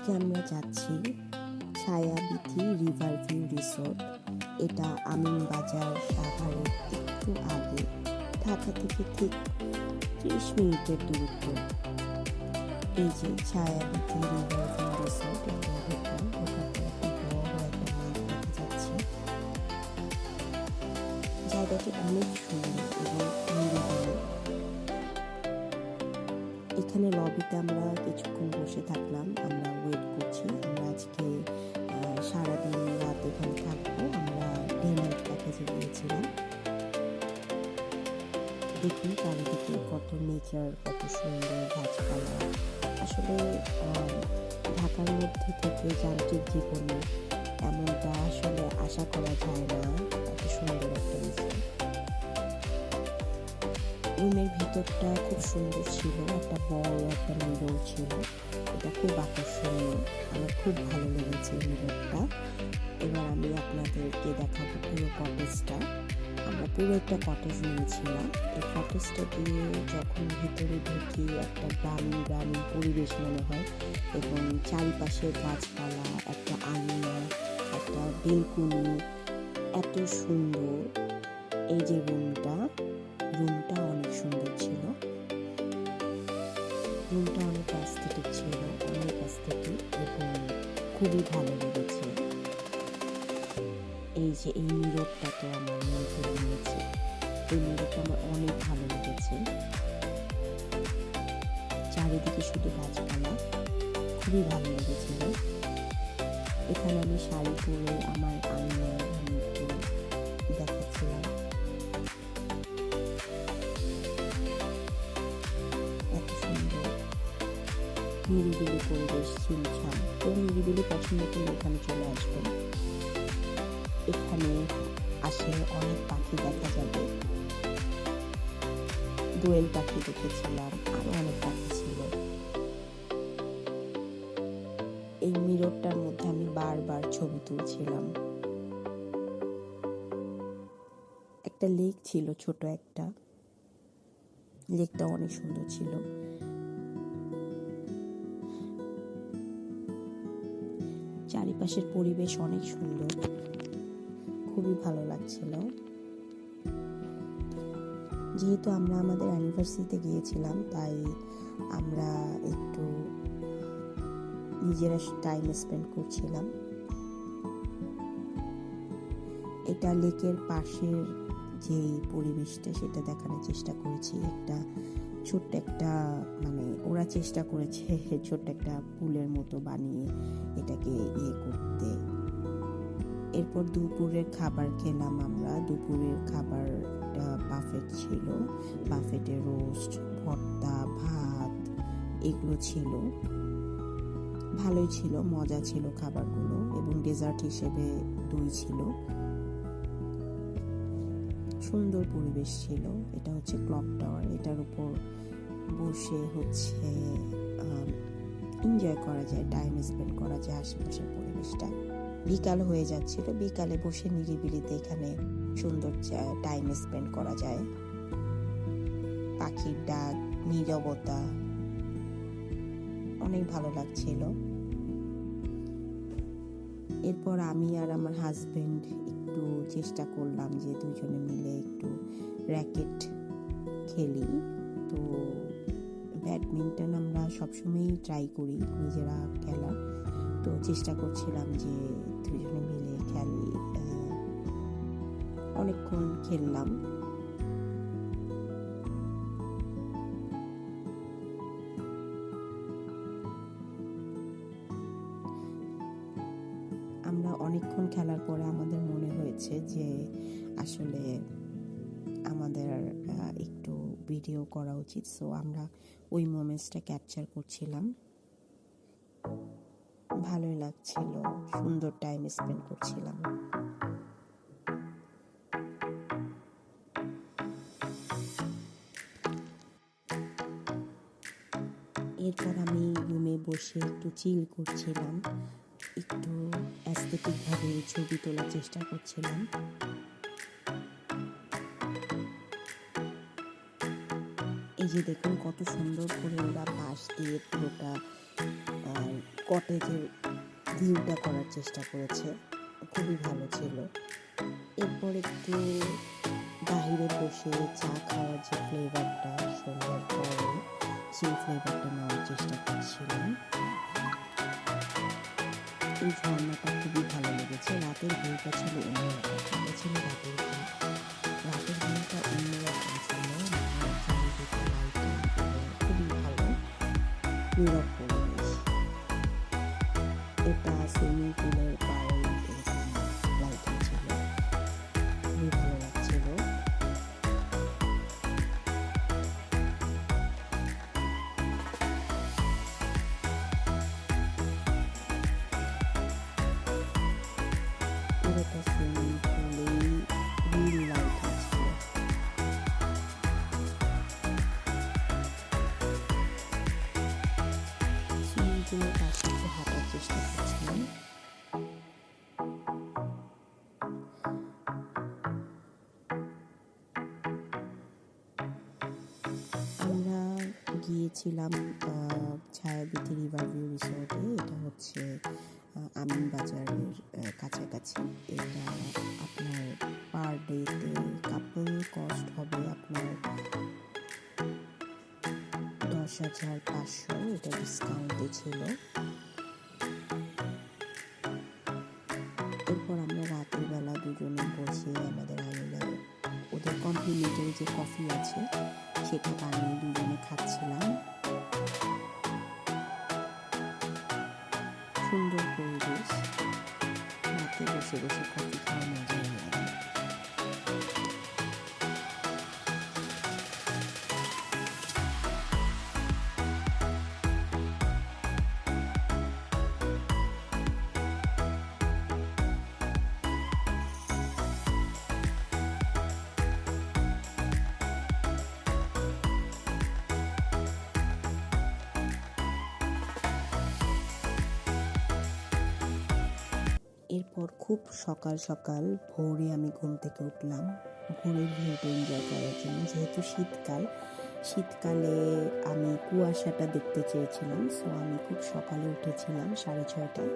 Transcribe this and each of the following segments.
আজকে আমরা যাচ্ছি ছায়াবীথি রিভার ভিউ রিসোর্ট। এটা আমিনবাজার সাভারের একটু আগে, ঢাকা থেকে ঠিক 30 মিনিটের দূরত্ব। এই যে ছায়াবীথি রিভার ভিউ রিসোর্ট, এটা ঢুকলাম, ঢোকার পর একটা বড় একটা মাঠ দেখা যাচ্ছে। জায়গাটি অনেক সুন্দর এবং নিরিবিলি। এখানে লবিতে আমরা কিছুক্ষণ বসে থাকলাম, আমরা ওয়েট করছি। আমরা আজকে সারাদিন রাত এখানে থাকবো। আমরা ডে নাইট প্যাকেজে গিয়েছিলাম। দেখুন চারিদিকে কত নেচার, কত সুন্দর গাছপালা। আসলে ঢাকার মধ্যে থেকে যান্ত্রিক জীবনে এমনটা আসলে আশা করা যায় না। এত সুন্দর একটা রিসোর্ট। রুমের ভিতরটা খুব সুন্দর ছিল, একটা বড় একটা মিরর ছিল, এটা খুব আকর্ষণীয়, আমার খুব ভালো লেগেছে মিররটা। এবার আমি আপনাদেরকে দেখাবো পুরো কটেজটা। আমরা পুরো একটা কটেজ নিয়েছিলাম। এই কটেজটা দিয়ে যখন ভিতরে ঢুকি একটা গ্রামীণ পরিবেশ মনে হয়, এবং চারিপাশে গাছপালা, একটা আলনা, একটা বেলকুনি, এত সুন্দর। এই যে রুমটা অনেক সুন্দর ছিল, রুমটা অনেক অ্যাস্থেটিক ছিল, অনেক অ্যাস্থেটিক এবং খুবই ভালো লেগেছে। এই যে এই মিররটা তো আমার মনে করে নিয়েছে, এই মিররটা আমার অনেক ভালো লেগেছে। চারিদিকে শুধু গাছপালা, খুবই ভালো লেগেছিল। এখানে আমি শাড়ি পরে আমার আয়নায় আমি একটু দেখাচ্ছিলাম। এত সুন্দর নিরিবিলি পরিবেশ, ছিমছাম। তো নিরিবিলি পছন্দ করলে এখানে চলে আসবেন। এখানে আসলে অনেক পাখি দেখা যাবে। দোয়েল পাখি দেখেছিলাম, আরো অনেক পাখি ছিল। এই মিররটার মধ্যে আমি বারবার ছবি তুলছিলাম। একটা লেক ছিল, ছোট একটা লেকটা অনেক সুন্দর ছিল। চারিপাশের পরিবেশ অনেক সুন্দর, খুবই ভালো লাগছিল। যেহেতু আমরা আমাদের অ্যানিভার্সারিতে গিয়েছিলাম, তাই আমরা একটু নিজেরা টাইম স্পেন্ড করছিলাম। এটা লেকের পাশের যে পরিবেশটা সেটা দেখানোর চেষ্টা করেছি। একটা ছোট্ট একটা ওরা চেষ্টা করেছে ছোট্ট একটা পুলের মতো বানিয়ে এটাকে করতে। এরপর দুপুরের খাবার খেলাম আমরা। দুপুরের খাবারটা বাফেট ছিল, বাফেটে রোস্ট, ভর্তা, ভাত এগুলো ছিল। ভালোই ছিল, মজা ছিল খাবারগুলো, এবং ডেজার্ট হিসেবে দই ছিল। সুন্দর পরিবেশ ছিল। এটা হচ্ছে ক্লক টাওয়ার, এটার উপর বসে এনজয় করা যায়, টাইম স্পেন্ড করা যায় আশেপাশের পরিবেশটা। বিকাল হয়ে যাচ্ছিল, বিকালে বসে নিরিবিলিতে এখানে সুন্দর টাইম স্পেন্ড করা যায়। পাখির ডাক, নীরবতা, অনেক ভালো লাগছিল। এরপর আমি আর আমার হাজবেন্ড একটু চেষ্টা করলাম যে দুজনে মিলে একটু র্যাকেট খেলি। তো ব্যাডমিন্টন আমরা সবসময়ই ট্রাই করি নিজেরা খেলার, তো চেষ্টা করছিলাম যে দুজনে মিলে খেলি। অনেকক্ষণ খেললাম। আমরা অনেকক্ষণ খেলার পরে আমাদের মনে হয়েছে যে আসলে আমাদের একটু ভিডিও করা উচিত। সো আমরা ওই মোমেন্টসটা ক্যাপচার করছিলাম। ভালোই লাগছিল, সুন্দর টাইম স্পেন্ড করছিলাম। এরপর আমি রুমে বসে একটু চিল করছিলাম, একটু অ্যাস্থেটিক ভাবে ছবি তোলার চেষ্টা করছিলাম। এই যে দেখুন কত সুন্দর করে ওরা বাঁশ দিয়ে পুরোটা কটেজের ভিউটা করার চেষ্টা করেছে, খুবই ভালো ছিল। এরপর একটু বাহিরে বসে চা খাওয়ার যে ফ্লেভারটা সন্ধ্যার পরে, সেই ফ্লেভারটা নেওয়ার চেষ্টা করছিলাম। এই ঝর্ণাটা খুবই ভালো লেগেছে। রাতের ভিউটা ছিল অন্যরকম, এটা ছিল রাতের ভিউ। রাতের ভিউটা অন্যরকম ছিল, চারিদিকে লাইটিং এবং খুবই ভালো নীরব পরিবেশ। এটা সুইমিং পুলের পাড়ে এরকম লাইটিং ছিল, খুবই ভালো লাগছিল। পুরোটা সুইমিং পুলেই নীল লাইটিং ছিল। সুইমিং পুলের পাশে একটু হাঁটার চেষ্টা করছিলাম। আমরা গিয়েছিলাম ছায়াবীথি রিভার ভিউ রিসোর্টে। এটা হচ্ছে আমিন বাজারের কাছাকাছি। এটা আপনার পার ডেতে কাপল কস্ট হবে আপনার 10,500, এটা ডিসকাউন্টে ছিল। এরপর আমরা রাতের বেলা দুজনে বসে আমাদের আঙুলে ওদের কমপ্লিমেন্টারি যে কফি আছে সেটা বানিয়ে দুজনে খাচ্ছিলাম। সুন্দর পরিবেশ, রাতে বসে বসে কফি খাওয়া মজাই লাগে। এরপর খুব সকাল সকাল ভোরে আমি ঘুম থেকে উঠলাম ভোরের ভিউটা এনজয় করার জন্য। যেহেতু শীতকালে আমি কুয়াশাটা দেখতে চেয়েছিলাম, সো আমি খুব সকালে উঠেছিলাম 6:30টায়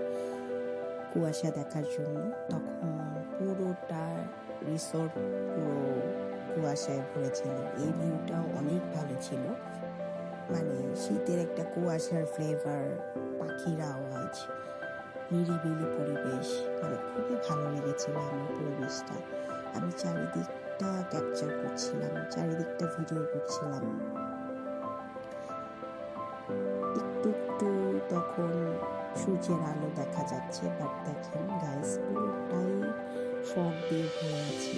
কুয়াশা দেখার জন্য। তখন পুরোটা রিসোর্ট পুরো কুয়াশায় ভরেছিল। এই ভিউটাও অনেক ভালো ছিল, মানে শীতের একটা কুয়াশার ফ্লেভার, পাখির আওয়াজ, নিরিবিলি পরিবেশ, মানে খুবই ভালো লেগেছিল আমার পরিবেশটা। আমি চারিদিকটা ক্যাপচার করছিলাম, চারিদিকটা ভিডিও করছিলাম। একটু একটু তখন সূর্যের আলো দেখা যাচ্ছে, বাট দেখেন গাইস পুরোটাই ফগ দিয়ে ভরে আছে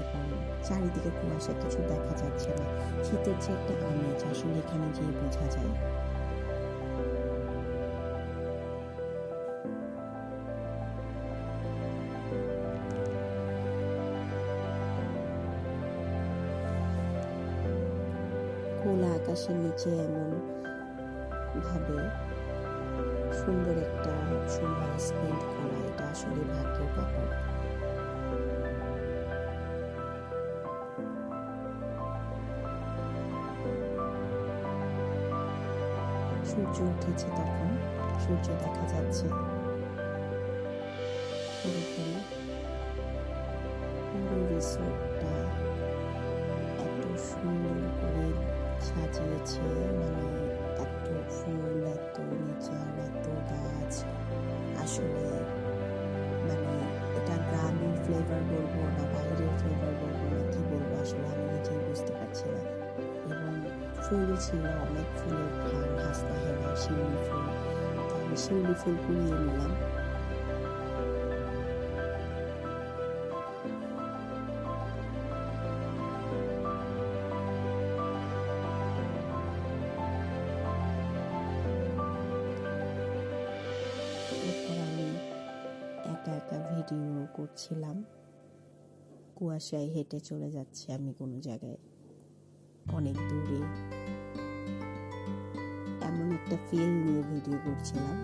এবং চারিদিকে কুয়াশা, কিছু দেখা যাচ্ছে না। শীতের যে একটা আমেজ আসলে এখানে যেয়ে বোঝা যায়। খোলা আকাশের নিচে এমন ভাবে সুন্দর একটা সময় স্পেন্ড করা, এটা আসলে ভাগ্যের ব্যাপার। সূর্য উঠেছে, তখন সূর্য দেখা যাচ্ছে। পুরো রিসোর্টটা এত সুন্দর করে সাজিয়েছে, মানে এত ফুল, এত নেচার, এত গাছ। আসলে মানে এটা গ্রামের ফ্লেভার বলবো না বাইরের ফ্লেভার বলবো না, কি বলবো আসলে আমি নিজেই বুঝতে পারছি না। এবং ফুল ছিল অনেক, ফুলের খান, হাসনা হেনা, শিউলি ফুল। তো আমি শিউলি ফুল কুড়িয়ে নিলাম। একা ভিডিও করছিলাম, কুয়াশায় হেঁটে চলে যাচ্ছি আমি কোনো জায়গায় অনেক দূরে, এমন একটা ফিল নিয়ে ভিডিও করছিলাম।